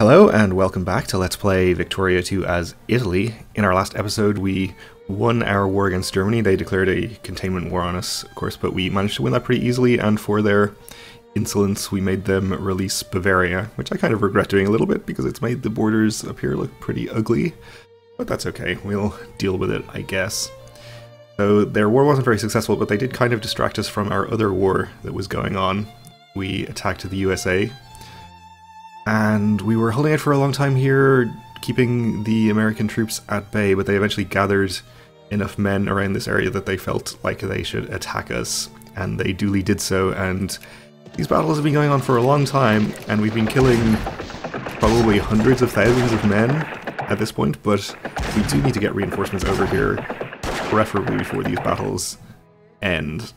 Hello and welcome back to Let's Play Victoria 2 as Italy. In our last episode we won our war against Germany. They declared a containment war on us, of course, but we managed to win that pretty easily, and for their insolence we made them release Bavaria, which I kind of regret doing a little bit because it's made the borders appear look pretty ugly. But that's okay, we'll deal with it, I guess. So their war wasn't very successful, but they did kind of distract us from our other war that was going on. We attacked the USA. And we were holding it for a long time here, keeping the American troops at bay, but they eventually gathered enough men around this area that they felt like they should attack us, and they duly did so, and these battles have been going on for a long time, and we've been killing probably hundreds of thousands of men at this point, but we do need to get reinforcements over here, preferably before these battles end.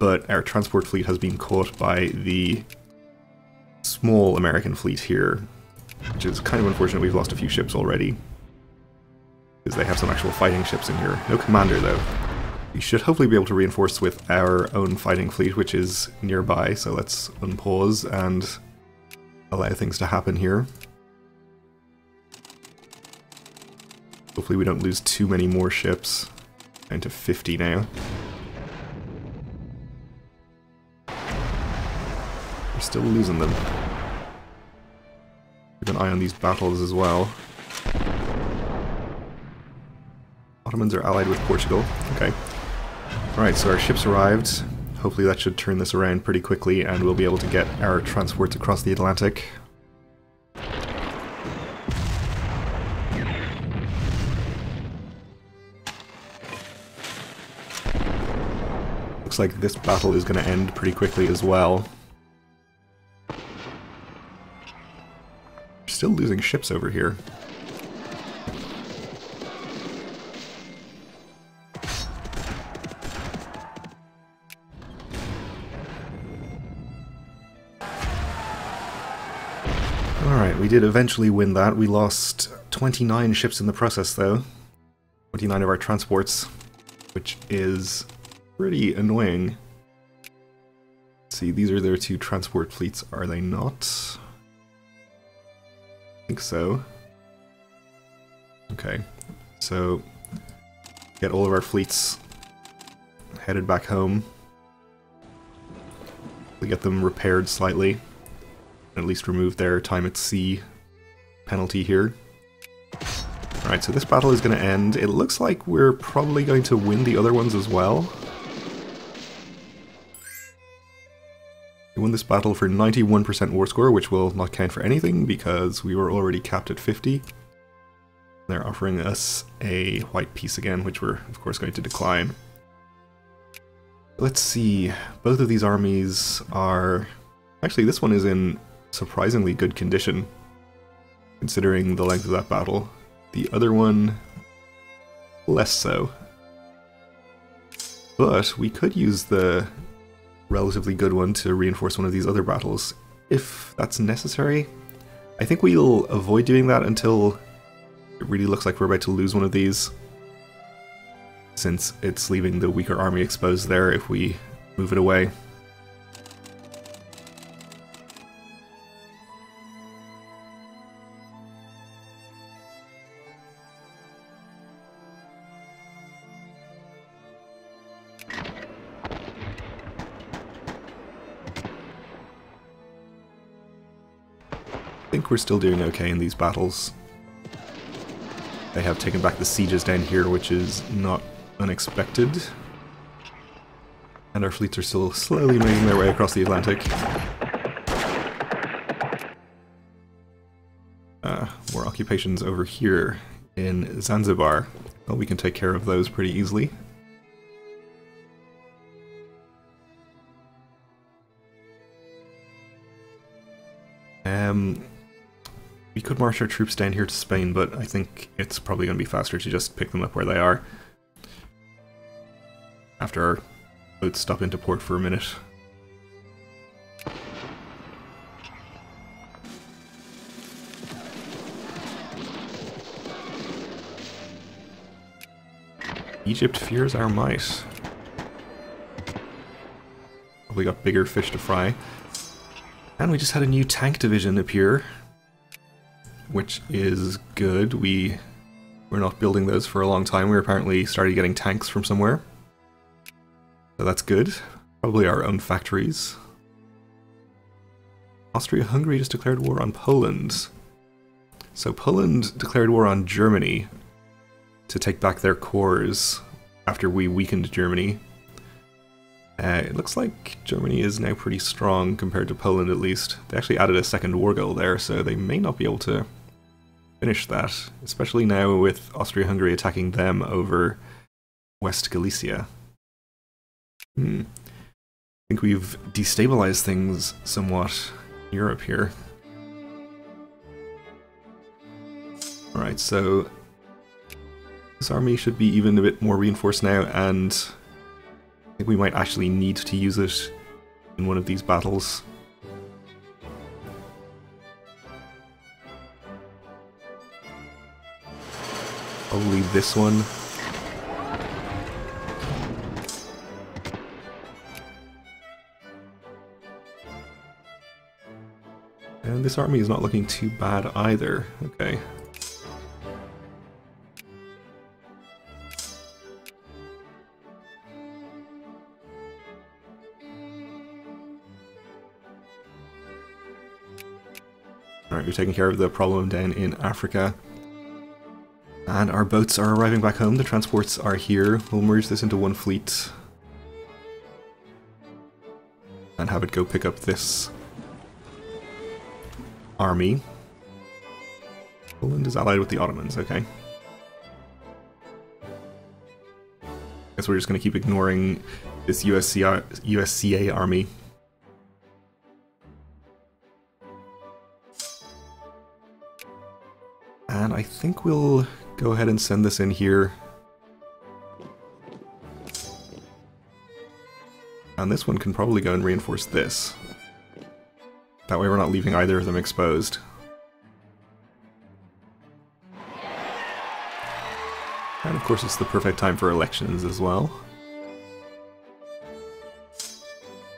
But our transport fleet has been caught by the small American fleet here, which is kind of unfortunate. We've lost a few ships already, because they have some actual fighting ships in here. No commander, though. We should hopefully be able to reinforce with our own fighting fleet, which is nearby, so let's unpause and allow things to happen here. Hopefully we don't lose too many more ships. Down to 50 now. We're still losing them. Keep an eye on these battles as well. Ottomans are allied with Portugal. Okay. Alright, so our ships arrived. Hopefully that should turn this around pretty quickly and we'll be able to get our transports across the Atlantic. Looks like this battle is going to end pretty quickly as well. Still losing ships over here. Alright, we did eventually win that. We lost 29 ships in the process, though. 29 of our transports, which is pretty annoying. Let's see, these are their two transport fleets, are they not? I think so. Okay, so get all of our fleets headed back home. We get them repaired slightly, and at least remove their time at sea penalty here. Alright, so this battle is going to end. It looks like we're probably going to win the other ones as well. We won this battle for 91% war score, which will not count for anything because we were already capped at 50. They're offering us a white peace again, which we're of course going to decline. Let's see, both of these armies are... Actually, this one is in surprisingly good condition, considering the length of that battle. The other one, less so. But we could use the relatively good one to reinforce one of these other battles, if that's necessary. I think we'll avoid doing that until it really looks like we're about to lose one of these, since it's leaving the weaker army exposed there if we move it away. I think we're still doing okay in these battles. They have taken back the sieges down here, which is not unexpected. And our fleets are still slowly making their way across the Atlantic. More occupations over here in Zanzibar. Well, we can take care of those pretty easily. We could march our troops down here to Spain, but I think it's probably going to be faster to just pick them up where they are after our boats stop into port for a minute. Egypt fears our might. Probably got bigger fish to fry. And we just had a new tank division appear. which is good. We're not building those for a long time. We're apparently started getting tanks from somewhere. So that's good. Probably our own factories. Austria-Hungary just declared war on Poland. So Poland declared war on Germany to take back their cores after we weakened Germany. It looks like Germany is now pretty strong compared to Poland, at least. They actually added a second war goal there, so they may not be able to finish that, especially now with Austria-Hungary attacking them over West Galicia. I think we've destabilized things somewhat in Europe here. Alright, so this army should be even a bit more reinforced now, and I think we might actually need to use it in one of these battles. Probably this one. And this army is not looking too bad either. Okay. Alright, we're taking care of the problem down in Africa. And our boats are arriving back home. The transports are here. We'll merge this into one fleet. And have it go pick up this army. Poland is allied with the Ottomans, okay. Guess we're just going to keep ignoring this USCA army. And I think we'll go ahead and send this in here. And this one can probably go and reinforce this. That way we're not leaving either of them exposed. And of course it's the perfect time for elections as well.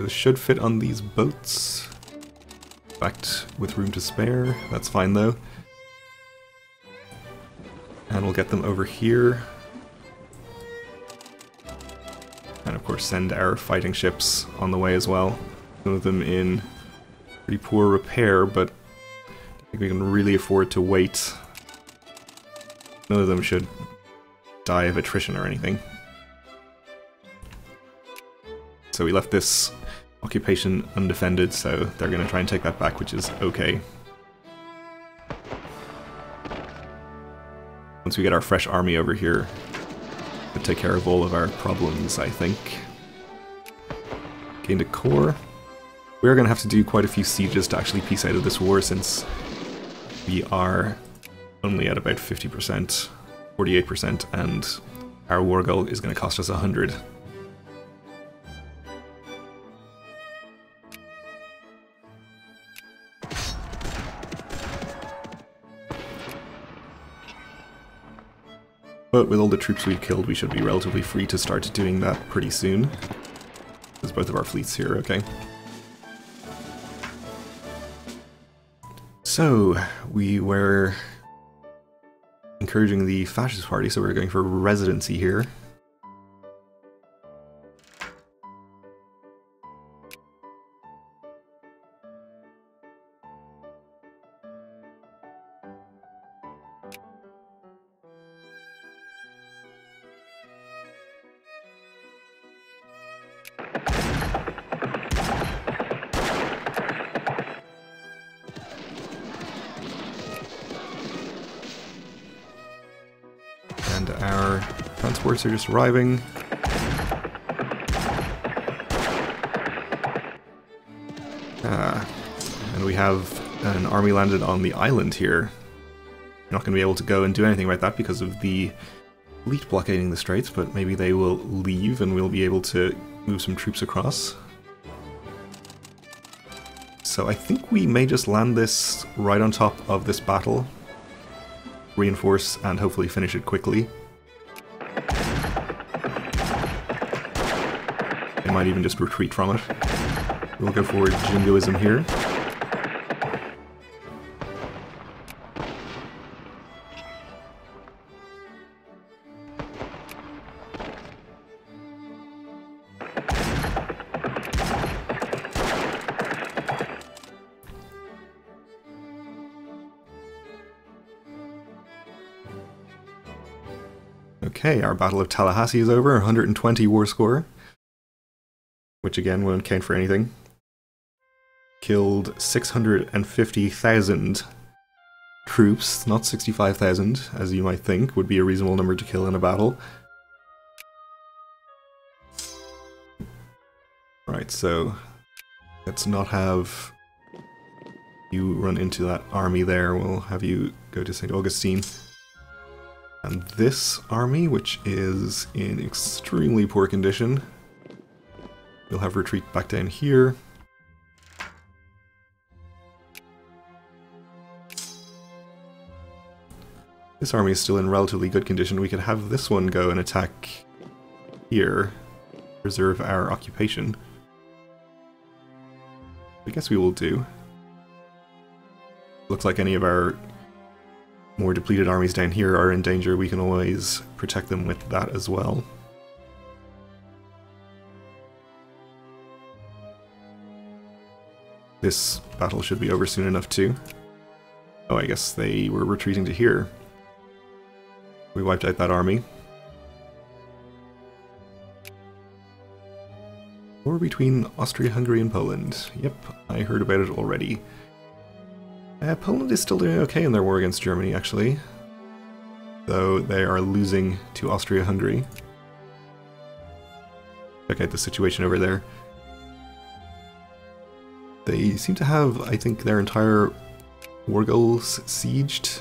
This should fit on these boats. In fact, with room to spare. That's fine though. And we'll get them over here. And of course send our fighting ships on the way as well. Some of them in pretty poor repair, but I think we can really afford to wait. None of them should die of attrition or anything. So we left this occupation undefended, so they're going to try and take that back, which is okay. Once we get our fresh army over here, we'll take care of all of our problems, I think. Gained a core. We're going to have to do quite a few sieges to actually piece out of this war, since we are only at about 50%, 48%, and our war goal is going to cost us 100. But with all the troops we've killed, we should be relatively free to start doing that pretty soon. There's both of our fleets here, okay. So, we were encouraging the Fascist Party, so we're going for residency here. And our transports are just arriving. And we have an army landed on the island here. We're not going to be able to go and do anything about that because of the fleet blockading the straits, but maybe they will leave and we'll be able to move some troops across. So I think we may just land this right on top of this battle, reinforce, and hopefully finish it quickly. They might even just retreat from it. We'll go for jingoism here. Okay, our Battle of Tallahassee is over, 120 war score. Which again won't count for anything. Killed 650,000 troops, not 65,000, as you might think would be a reasonable number to kill in a battle. Right, so let's not have you run into that army there. We'll have you go to St. Augustine. And this army, which is in extremely poor condition, you'll have retreat back down here. This army is still in relatively good condition. We could have this one go and attack here, preserve our occupation. I guess we will do. Looks like any of our more depleted armies down here are in danger. We can always protect them with that as well. This battle should be over soon enough too. Oh, I guess they were retreating to here. We wiped out that army. War between Austria-Hungary and Poland. Yep, I heard about it already. Poland is still doing okay in their war against Germany, actually. Though they are losing to Austria-Hungary. Check out the situation over there. They seem to have, I think, their entire war goals sieged.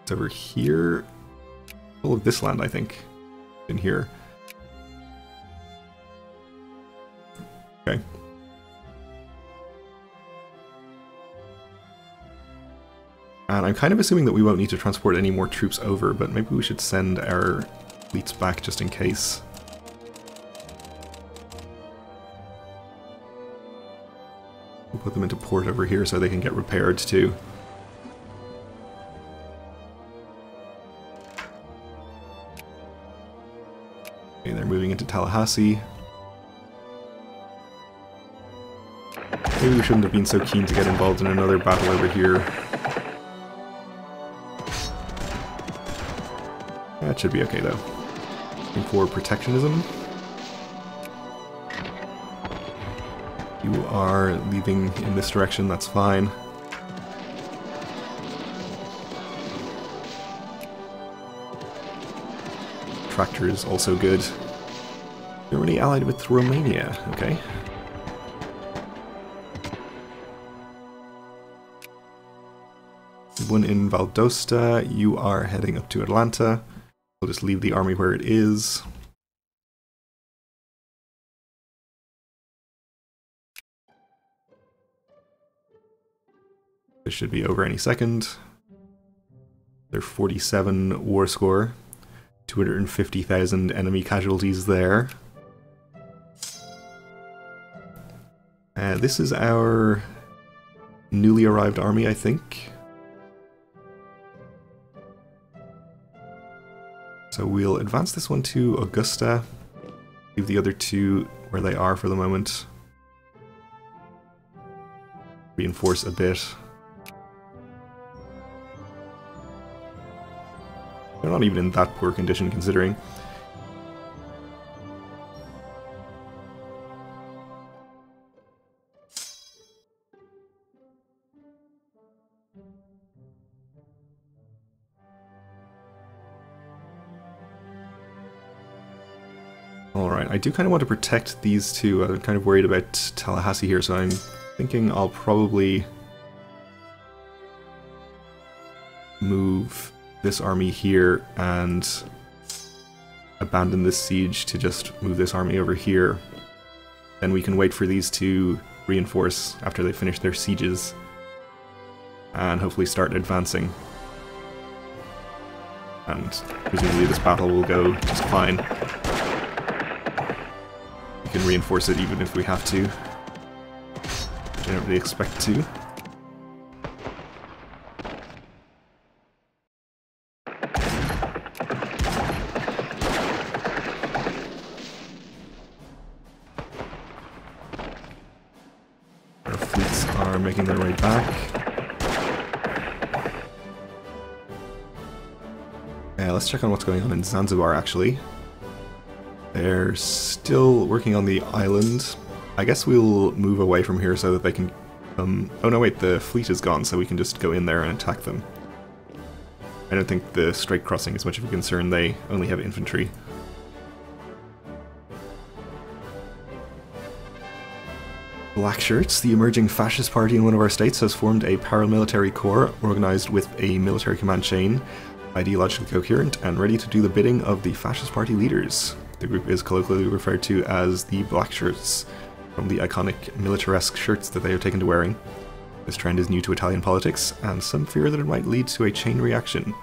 It's over here. All of this land, I think, in here. Okay. And I'm kind of assuming that we won't need to transport any more troops over, but maybe we should send our fleets back just in case. We'll put them into port over here so they can get repaired too. Okay, they're moving into Tallahassee. Maybe we shouldn't have been so keen to get involved in another battle over here. That should be okay though. Looking for protectionism. You are leaving in this direction, that's fine. Tractor is also good. Germany allied with Romania, okay. One in Valdosta, you are heading up to Atlanta. We'll just leave the army where it is. This should be over any second. They're 47 war score. 250,000 enemy casualties there. This is our newly arrived army, I think. So we'll advance this one to Augusta, leave the other two where they are for the moment. Reinforce a bit. They're not even in that poor condition considering. Alright, I do kind of want to protect these two. I'm kind of worried about Tallahassee here, so I'm thinking I'll probably move this army here and abandon this siege to just move this army over here. Then we can wait for these to reinforce after they finish their sieges and hopefully start advancing. And presumably this battle will go just fine. We can reinforce it even if we have to. I don't really expect to. Our fleets are making their way back. Let's check on what's going on in Zanzibar, actually. They're still working on the island. I guess we'll move away from here so that they can... oh no, wait, the fleet is gone, so we can just go in there and attack them. I don't think the Strait Crossing is much of a concern, they only have infantry. Black Shirts, the emerging fascist party in one of our states, has formed a paramilitary corps organised with a military command chain, ideologically coherent and ready to do the bidding of the fascist party leaders. The group is colloquially referred to as the Black Shirts, from the iconic militaresque shirts that they have taken to wearing. This trend is new to Italian politics, and some fear that it might lead to a chain reaction,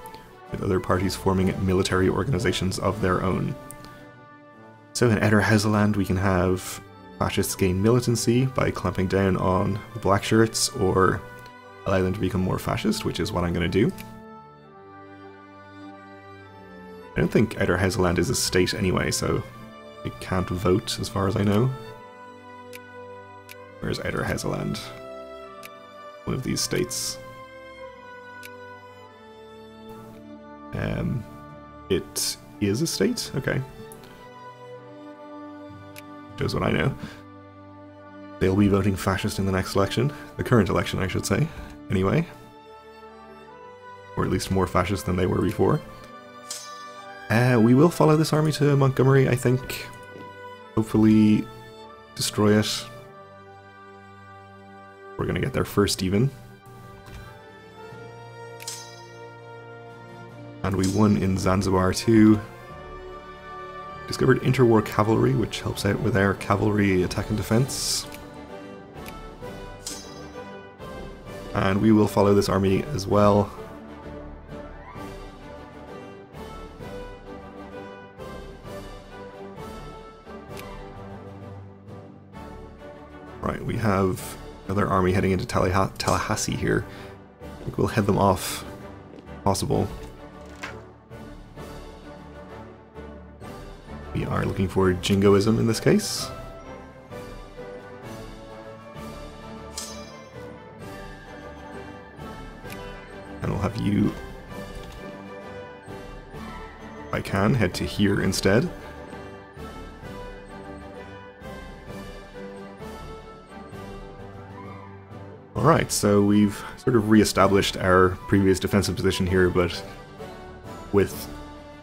with other parties forming military organisations of their own. So in Ederhauseland we can have fascists gain militancy by clamping down on the Black Shirts, or allow them to become more fascist, which is what I'm going to do. I don't think Ederhauseland is a state anyway, so it can't vote as far as I know. Where's Ederhauseland? One of these states. It is a state? Okay. Shows what I know. They'll be voting fascist in the next election. The current election, I should say. Anyway. Or at least more fascist than they were before. We will follow this army to Montgomery, I think. Hopefully destroy it. We're gonna get there first, even. And we won in Zanzibar too. Discovered interwar cavalry, which helps out with our cavalry attack and defense. And we will follow this army as well. Right, we have another army heading into Tallahassee here. I think we'll head them off, if possible. We are looking for jingoism in this case. And we'll have you, if I can, head to here instead. Alright, so we've sort of re-established our previous defensive position here, but with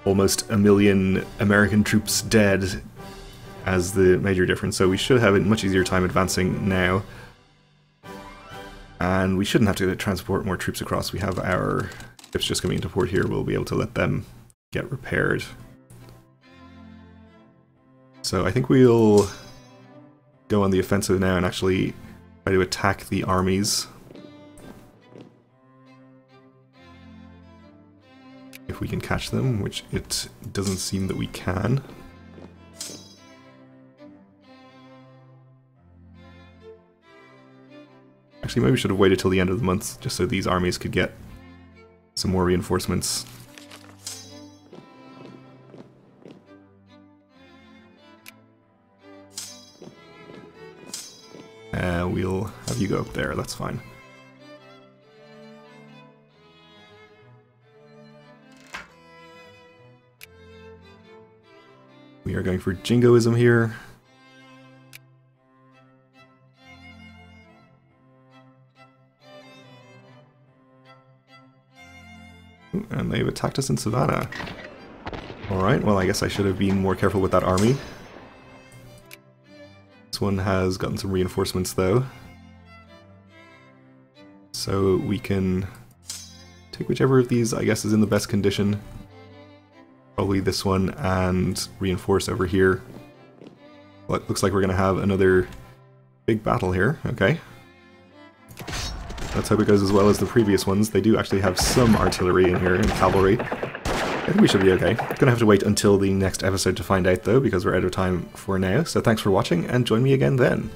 almost 1 million American troops dead as the major difference, so we should have a much easier time advancing now. And we shouldn't have to transport more troops across. We have our ships just coming into port here, we'll be able to let them get repaired. So I think we'll go on the offensive now and actually try to attack the armies. If we can catch them, which it doesn't seem that we can. Actually, maybe we should have waited till the end of the month, just so these armies could get some more reinforcements. We'll have you go up there, that's fine. We are going for jingoism here. Ooh, and they've attacked us in Savannah. Alright, well I guess I should have been more careful with that army. This one has gotten some reinforcements though. So we can take whichever of these I guess is in the best condition. Probably this one, and reinforce over here. Well, it looks like we're going to have another big battle here. Okay. Let's hope it goes as well as the previous ones. They do actually have some artillery in here and cavalry. I think we should be okay. Gonna have to wait until the next episode to find out though, because we're out of time for now. So thanks for watching, and join me again then.